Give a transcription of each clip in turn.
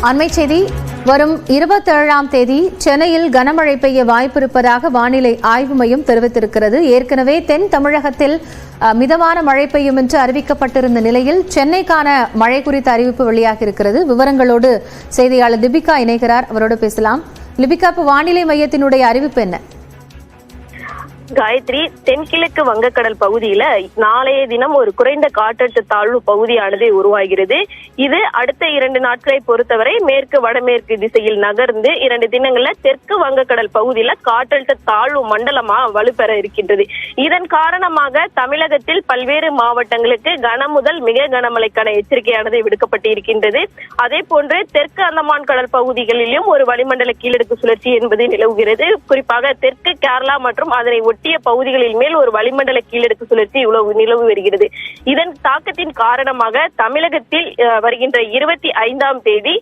அண்மை செய்தி. வரும் 27ஆம் தேதி சென்னையில் கனமழை பெய்ய வாய்ப்பிருப்பதாக வானிலை ஆய்வு மையம் தெரிவித்திருக்கிறது. ஏற்கனவே தென் தமிழகத்தில் மிதமான மழை பெய்யும் என்று அறிவிக்கப்பட்டிருந்த நிலையில் சென்னைக்கான மழை குறித்த அறிவிப்பு வெளியாகி இருக்கிறது. விவரங்களோடு செய்தியாளர் லிபிகா இணைகிறார். அவரோடு பேசலாம். லிபிகா, இப்ப வானிலை மையத்தினுடைய அறிவிப்பு என்ன? காயத்ரி, தென்கிழக்கு வங்கக்கடல் பகுதியில நாளைய தினம் ஒரு குறைந்த காற்றழுத்த தாழ்வு பகுதியானது உருவாகிறது. இது அடுத்த 2 நாட்களை பொறுத்தவரை மேற்கு வடமேற்கு திசையில் நகர்ந்து 2 தினங்கள்ல தெற்கு வங்கக்கடல் பகுதியில காற்றழுத்த தாழ்வு மண்டலமா வலுப்பெற இருக்கின்றது. இதன் காரணமாக தமிழகத்தில் பல்வேறு மாவட்டங்களுக்கு கன முதல் மிக கனமழைக்கான எச்சரிக்கையானது விடுக்கப்பட்டு இருக்கின்றது. அதே போன்று தெற்கு அந்தமான் கடல் பகுதிகளிலும் ஒரு வளிமண்டல கீழடுக்கு சுழற்சி என்பது நிலவுகிறது. குறிப்பாக தெற்கு கேரளா மற்றும் அதனை ஒட்டிய பகுதிகளில் மேல் ஒரு வளிமண்டல கீழடுக்கு சுழற்சி நிலவு வருகிறது. இதன் தாக்கத்தின் காரணமாக தமிழகத்தில் வருகின்ற 25ஆம் தேதி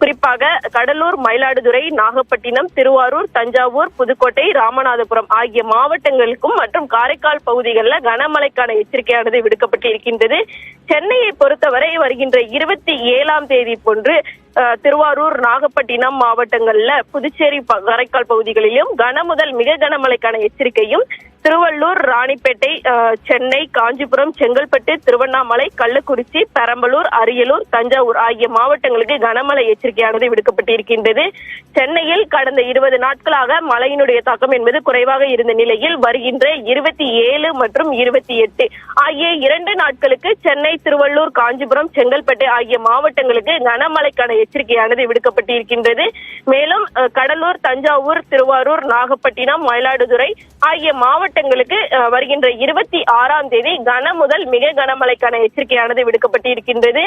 குறிப்பாக கடலூர், மயிலாடுதுறை, நாகப்பட்டினம், திருவாரூர், தஞ்சாவூர், புதுக்கோட்டை, ராமநாதபுரம் ஆகிய மாவட்டங்களுக்கும் மற்றும் காரைக்கால் பகுதிகளில் கனமழைக்கான எச்சரிக்கையானது விடுக்கப்பட்டு இருக்கின்றது. சென்னையை பொறுத்தவரை வருகின்ற 27ஆம் தேதி போன்று திருவாரூர், நாகப்பட்டினம் மாவட்டங்கள்ல, புதுச்சேரி, காரைக்கால் பகுதிகளிலும் கன முதல் மிக கனமழைக்கான எச்சரிக்கையும், திருவள்ளூர், ராணிப்பேட்டை, சென்னை, காஞ்சிபுரம், செங்கல்பட்டு, திருவண்ணாமலை, கள்ளக்குறிச்சி, பெரம்பலூர், அரியலூர், தஞ்சாவூர் ஆகிய மாவட்டங்களுக்கு கனமழை எச்சரிக்கையானது விடுக்கப்பட்டு இருக்கின்றது. சென்னையில் கடந்த 20 நாட்களாக மழையினுடைய தாக்கம் என்பது குறைவாக இருந்த நிலையில் வருகின்ற 27 மற்றும் 28 ஆகிய 2 நாட்களுக்கு சென்னை, திருவள்ளூர், காஞ்சிபுரம், செங்கல்பட்டு ஆகிய மாவட்டங்களுக்கு கனமழைக்கான எச்சரிக்கையானது விடுக்கப்பட்டு இருக்கின்றது. மேலும் கடலூர், தஞ்சாவூர், திருவாரூர், நாகப்பட்டினம், மயிலாடுதுறை ஆகிய மாவட்டங்களுக்கு வருகின்ற 26ஆம் தேதி கன முதல் மிக கனமழைக்கான எச்சரிக்கையானது விடுக்கப்பட்டு இருக்கின்றது.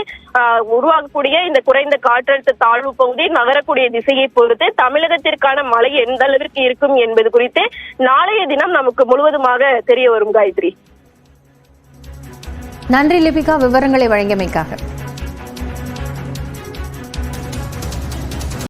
உருவாகக்கூடிய இந்த குறைந்த காற்றழுத்த தாழ்வு பகுதி நகரக்கூடிய திசையை பொறுத்து தமிழகத்திற்கான மழை எந்த அளவிற்கு இருக்கும் என்பது குறித்து நாளைய தினம் நமக்கு முழுவதுமாக தெரிய வரும். காயத்ரி, நன்றி லிபிகா, விவரங்களை வழங்கியமைக்காக.